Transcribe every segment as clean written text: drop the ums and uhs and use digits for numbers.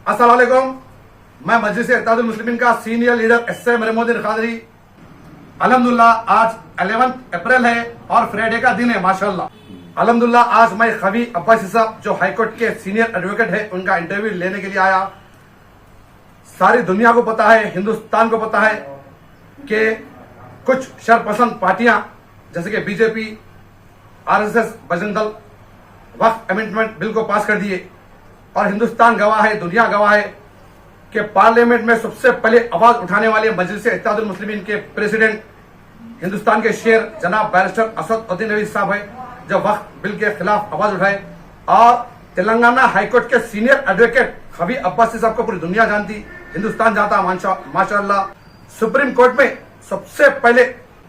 अस्सलाम वालेकुम। मैं मजलिस इत्तेहादुल मुस्लिमीन का senior leader S M. Mohammed Khadri. अल्हम्दुलिल्लाह आज 11 अप्रैल है और फ्राइडे का दिन है माशाल्लाह। अल्हम्दुलिल्लाह आज मैं खबी अब्बासी साहब जो हाईकोर्ट के सीनियर एडवोकेट है उनका इंटरव्यू लेने के लिए आया। सारी दुनिया को पता है, हिंदुस्तान को पता है कि कुछ शरपसंद पार्टियां जैसे कि बीजेपी, आरएसएस, बजरंग दल वक्फ अमेंडमेंट बिल को पास कर दिए और हिंदुस्तान गवाह है, दुनिया गवाह है कि पार्लियामेंट में सबसे पहले आवाज उठाने वाले मजलिस इत्तेहादुल मुस्लिमीन के प्रेसिडेंट, हिंदुस्तान के शेर जनाब बैरिस्टर असद उद्दीन ओवैसी साहब है जो वक्फ बिल के खिलाफ आवाज उठाए। और तेलंगाना हाईकोर्ट के सीनियर एडवोकेट खबी अब्बासी साहब को पूरी दुनिया जानती, हिंदुस्तान जानता माशाअल्लाह। सुप्रीम कोर्ट में सबसे पहले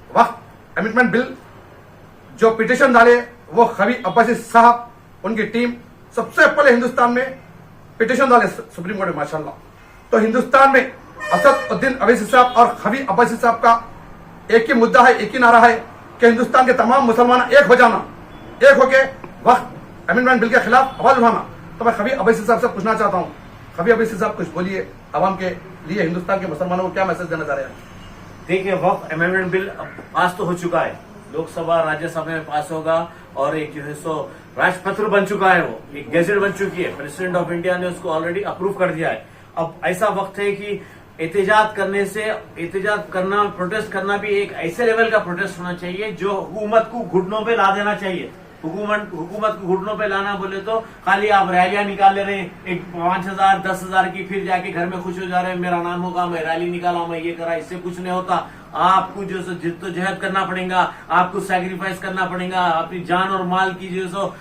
वक्फ अमेंडमेंट बिल जो पिटिशन डाले वो खबी अब्बासी साहब, उनकी टीम सबसे पहले हिंदुस्तान में पिटिशन डाले सुप्रीम कोर्ट में माशाअल्लाह। तो हिंदुस्तान में असद उद्दीन ओवैसी साहब और खबी अब्बासी साहब का एक ही मुद्दा है, एक ही नारा है कि हिंदुस्तान के तमाम मुसलमान एक हो जाना, एक होके वक्फ अमेंडमेंट बिल के खिलाफ आवाज उठाना। तो मैं खबी अब्बासी साहब से पूछना चाहता हूँ, खबी अब्बासी साहब कुछ बोलिए अवाम के लिए, हिंदुस्तान के मुसलमानों को क्या मैसेज देना चाह रहे हैं? देखिए, वक्फ अमेंडमेंट बिल पास तो हो चुका है, लोकसभा राज्यसभा में पास होगा और एक जो है सो राजपत्र बन चुका है, वो एक गैजेट बन चुकी है। प्रेसिडेंट ऑफ इंडिया ने उसको ऑलरेडी अप्रूव कर दिया है। अब ऐसा वक्त है कि एहतजाज करना, प्रोटेस्ट करना भी एक ऐसे लेवल का प्रोटेस्ट होना चाहिए जो हुकूमत को घुटनों पे ला देना चाहिए। हुकूमत को घुटनों पे लाना बोले तो खाली आप रैलियां निकाल ले रहे हैं, एक 5,000 10,000 की, फिर जाके घर में खुश हो जा रहे हैं, मेरा नाम होगा, मैं रैली निकाला, मैं ये करा, इससे कुछ नहीं होता। आपको जो सो जिद्दोजहद करना पड़ेगा, आपको सैक्रिफाइस करना पड़ेगा, अपनी जान और माल की जो सो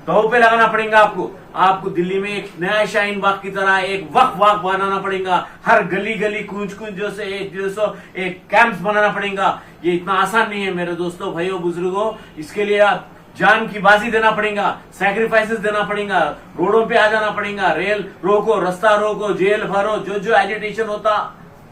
दांव पे लगाना पड़ेगा। आपको दिल्ली में एक नया शाहीन बाग की तरह एक वक्फ बनाना पड़ेगा, हर गली गली कूंज जो से एक कैंप्स बनाना पड़ेगा। ये इतना आसान नहीं है मेरे दोस्तों, भाइयों, बुजुर्गों। इसके लिए आप जान की बाजी देना पड़ेगा, सैक्रिफाइसेस देना पड़ेगा, रोडों पे आ जाना पड़ेगा, रेल रोको, रास्ता रोको, जेल भरो, जो एजिटेशन होता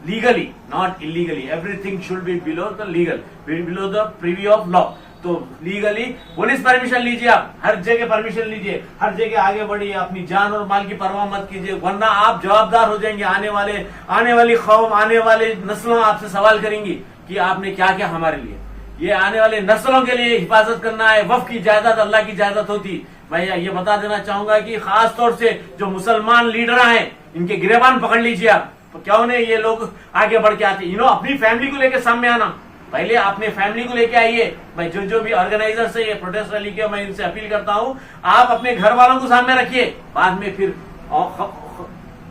legally, not illegally, everything should be below the legal, below the preview of law. तो लीगली पुलिस परमिशन लीजिए, आप हर जगह परमिशन लीजिए, हर जगह आगे बढ़िए, अपनी जान और माल की परवाह मत कीजिए, वरना आप जवाबदार हो जाएंगे। आने वाली कौम, आने वाले नस्लों आपसे सवाल करेंगी कि आपने क्या किया हमारे लिए। ये आने वाले नस्लों के लिए हिफाजत करना है। वक्फ की जायदाद अल्लाह की जायदाद होती। मैं ये बता देना चाहूंगा कि खास तौर से जो मुसलमान लीडर हैं, इनके गिरेबान पकड़ लीजिए आप। तो क्या उन्हें ये लोग आगे बढ़ के आते, अपनी फैमिली को लेकर सामने आना, पहले अपने फैमिली को लेके आइए। मैं जो भी ऑर्गेनाइजर से ये प्रोटेस्ट रैली के, मैं इनसे अपील करता हूं, आप अपने घर वालों को सामने रखिए, बाद में फिर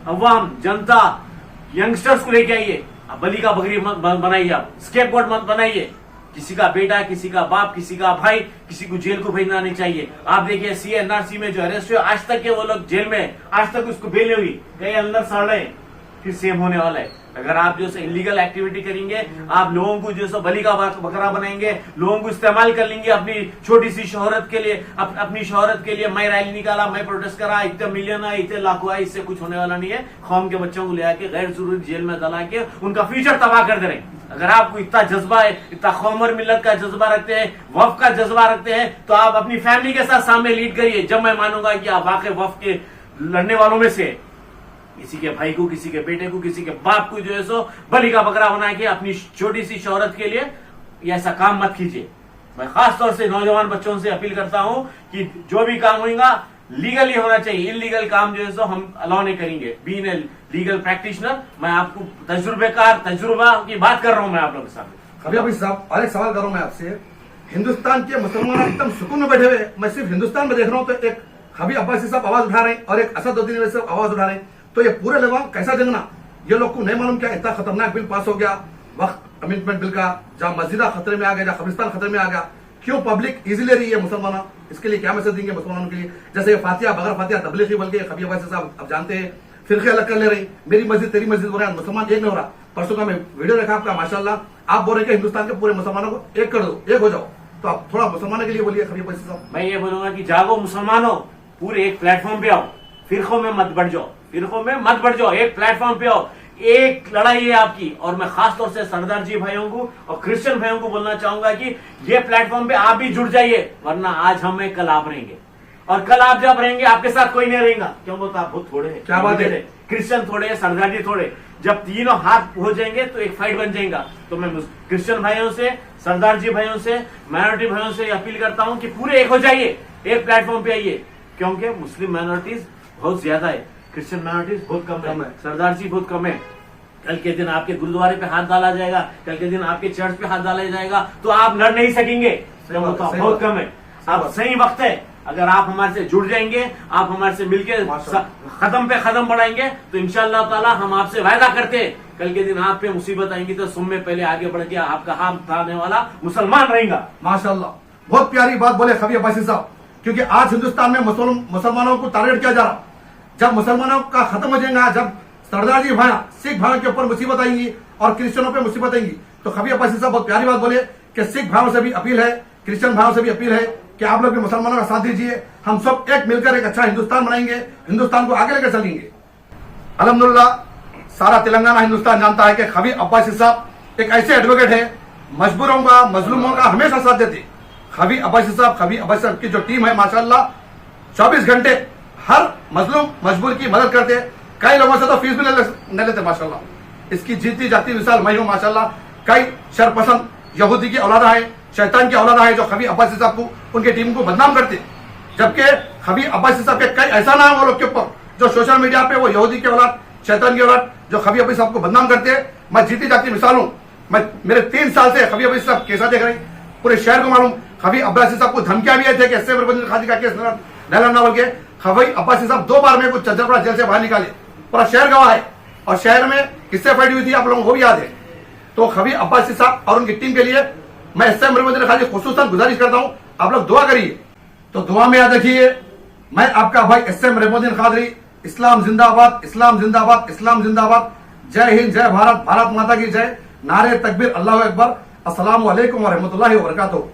अवाम, जनता, यंगस्टर्स को लेके आइए। बलि का बकरी मत बनाइए, आप स्केपगोट मत बनाइए। किसी का बेटा, किसी का बाप, किसी का भाई, किसी को जेल को भेजना नहीं चाहिए। आप देखिए CNRC में जो अरेस्ट हुए, आज तक के वो लोग जेल में, आज तक उसको बेल हुई, कहीं अंदर सड़ रहे, फिर सेम होने वाला है। अगर आप जो इलीगल एक्टिविटी करेंगे, आप लोगों को जो बलि का बकरा बनाएंगे, लोगों को इस्तेमाल कर लेंगे अपनी छोटी सी शोहरत के लिए, अपनी शोहरत के लिए। मैं रैली निकाला, मैं प्रोटेस्ट करा, इतने मिलियन आए, इतने लाखों आए, इससे कुछ होने वाला नहीं है। कौम के बच्चों को ले आके गैर जरूरी जेल में दला के उनका फ्यूचर तबाह कर दे रहे। अगर आपको इतना जज्बा है, इतना कौम और मिल्लत का जज्बा रखते हैं, वक्फ का जज्बा रखते हैं, तो आप अपनी फैमिली के साथ सामने लीड करिए। जब मैं मानूंगा कि आप वाकई वक्फ के लड़ने वालों में से किसी के भाई को, किसी के बेटे को, किसी के बाप को जो है सो बलि का बकरा बना के अपनी छोटी सी शोहरत के लिए ऐसा काम मत कीजिए। मैं खास तौर से नौजवान बच्चों से अपील करता हूं कि जो भी काम होगा लीगली होना चाहिए। इलीगल काम जो है सो हम अलाउ नहीं करेंगे। बीइंग ए लीगल प्रैक्टिशनर, मैं आपको तजुर्बा की बात कर रहा हूं मैं आप लोगों के सामने। खबी अब्बासी साहब, और एक सवाल करूं मैं आपसे, हिंदुस्तान के मुसलमान एकदम सुकून में बैठे हुए, मैं सिर्फ हिंदुस्तान में देख रहा हूं, तो एक खबी अब्बासी साहब आवाज उठा रहे हैं और एक असद उद्दीन ओवैसी साहब आवाज उठा रहे हैं, तो ये पूरे लोगों कैसा जंगना? ये लोग को नहीं मालूम क्या इतना खतरनाक बिल पास हो गया वक्फ अमेंडमेंट बिल का, जहां मस्जिदा खतरे में आ गया, जहां कब्रिस्तान खतरे में आ गया, क्यों पब्लिक इजी ले रही है मुसलमान? इसके लिए क्या मैसेज देंगे मुसलमानों के लिए? जैसे फातिहा बगैर फातिहा तबलीगी, बल्कि खबी अब्बासी साहब आप जानते हैं फिरके अलग कर ले रही, मेरी मस्जिद तेरी मस्जिद हो रहा है, मुसलमान एक नहीं हो रहा। परसों का मैं वीडियो देखा आपका, माशाल्लाह, आप बोल रहे हैं हिंदुस्तान के पूरे मुसलमानों को एक कर दो, एक हो जाओ। तो आप थोड़ा मुसलमानों के लिए बोलिए खबी अब्बासी साहब। मैं ये बोलूंगा कि जागो मुसलमानों, पूरे एक प्लेटफॉर्म पे आओ, फिरकों में मत बढ़ जाओ, एक प्लेटफॉर्म पे आओ। एक लड़ाई है आपकी, और मैं खास तौर से सरदार जी भाइयों को और क्रिश्चियन भाइयों को बोलना चाहूंगा कि ये प्लेटफॉर्म पे आप भी जुड़ जाइए, वरना आज हम कल आप रहेंगे। और कल आप जब रहेंगे आपके साथ कोई नहीं रहेगा। क्यों बोलता आप बहुत थोड़े हैं, क्या बात है? क्रिश्चियन थोड़े, सरदार जी थोड़े। जब तीनों हाथ हो जाएंगे तो एक फाइट बन जाएगा। तो मैं क्रिश्चियन भाइयों से, सरदार जी भाइयों से, माइनॉरिटी भाइयों से अपील करता हूं कि पूरे एक हो जाइए, एक प्लेटफॉर्म पे आइए, क्योंकि मुस्लिम माइनॉरिटीज बहुत ज्यादा है, क्रिश्चियन माइनॉरिटीज बहुत कम है, सरदार जी बहुत कम है। कल के दिन आपके गुरुद्वारे पे हाथ डाला जाएगा, कल के दिन आपके चर्च पे हाथ डाला जाएगा, तो आप लड़ नहीं सकेंगे। बहुत कम है। अब सही वक्त है, अगर आप हमारे से जुड़ जाएंगे, आप हमारे से मिलके कदम पे कदम बढ़ाएंगे, तो इंशाअल्लाह ताला हम आपसे वायदा करते हैं, कल के दिन आप पे मुसीबत आएंगी तो सुन में पहले आगे बढ़ के आपका हाथ उठाने वाला मुसलमान रहेगा। माशाल्लाह, बहुत प्यारी बात बोले खबी अब्बासी साहब, क्योंकि आज हिंदुस्तान में मुसलमानों को टारगेट किया जा रहा। जब मुसलमानों का खत्म हो जाएगा, जब सरदार जी भाई सिख भाइयों के ऊपर मुसीबत आएंगी और क्रिश्चियनों पे मुसीबत आएंगी, तो खबी अब्बासी साहब बहुत प्यारी बात बोले कि सिख भाइयों से भी अपील है, क्रिश्चियन भाइयों से भी अपील है कि आप लोग भी मुसलमानों का साथ दीजिए। हम सब एक मिलकर एक अच्छा हिंदुस्तान बनाएंगे, हिंदुस्तान को आगे लेकर चलेंगे। अल्हम्दुलिल्लाह, सारा तेलंगाना हिंदुस्तान जानता है कि खबी अब्बासी साहब एक ऐसे एडवोकेट है, मजबूरों का, मजलूमों का हमेशा साथ देते। खबी अब्बासी साहब की जो टीम है माशाल्लाह 24 घंटे हर मजलूम मजबूर की मदद करते। कई लोगों से तो फीस भी नहीं लेते माशाल्लाह। इसकी जीती जाती मिसाल मैं हूं माशाल्लाह। कई शरपसंद यहूदी की औलादा है, शैतान की औलादा है, जो खबी अब्बासी साहब को, उनकी टीम को बदनाम करते, जबकि खबी अब्बासी साहब के कई ऐसा नाम है वो लोग के ऊपर जो सोशल मीडिया पे वो यहूदी की औलाद, शैतान की औलाद, जो खबी अब्बासी साहब को बदनाम करते हैं। मैं जीती जाती मिसाल हूं। मैं मेरे 3 साल से खबी अब्बासी साहब कैसा देख रहे हैं, पूरे शहर को मालूम। खबी अब्बासी साहब को धमकियां भी आई थी कि एस खादी का केस न बोल के खबी अब्बासी साहब 2 बार में कुछ चंद्रपुरा जेल से बाहर निकाले, पूरा शहर गवाह है। और शहर में किससे फाइट हुई थी आप लोगों को भी याद है। तो खबी अब्बासी साहब और उनकी टीम के लिए मैं एस खादी खुसूसन गुजारिश करता हूं, आप लोग दुआ करिए। तो दुआ में याद रखिए, मैं आपका भाई एस.एम. रहीमुद्दीन खादरी। इस्लाम जिंदाबाद, इस्लाम जिंदाबाद, इस्लाम जिंदाबाद। जय हिंद, जय भारत, भारत माता की जय। नारे तकबीर, अल्लाहू अकबर। अस्सलामु अलैकुम व रहमतुल्लाहि व बरकातुहू।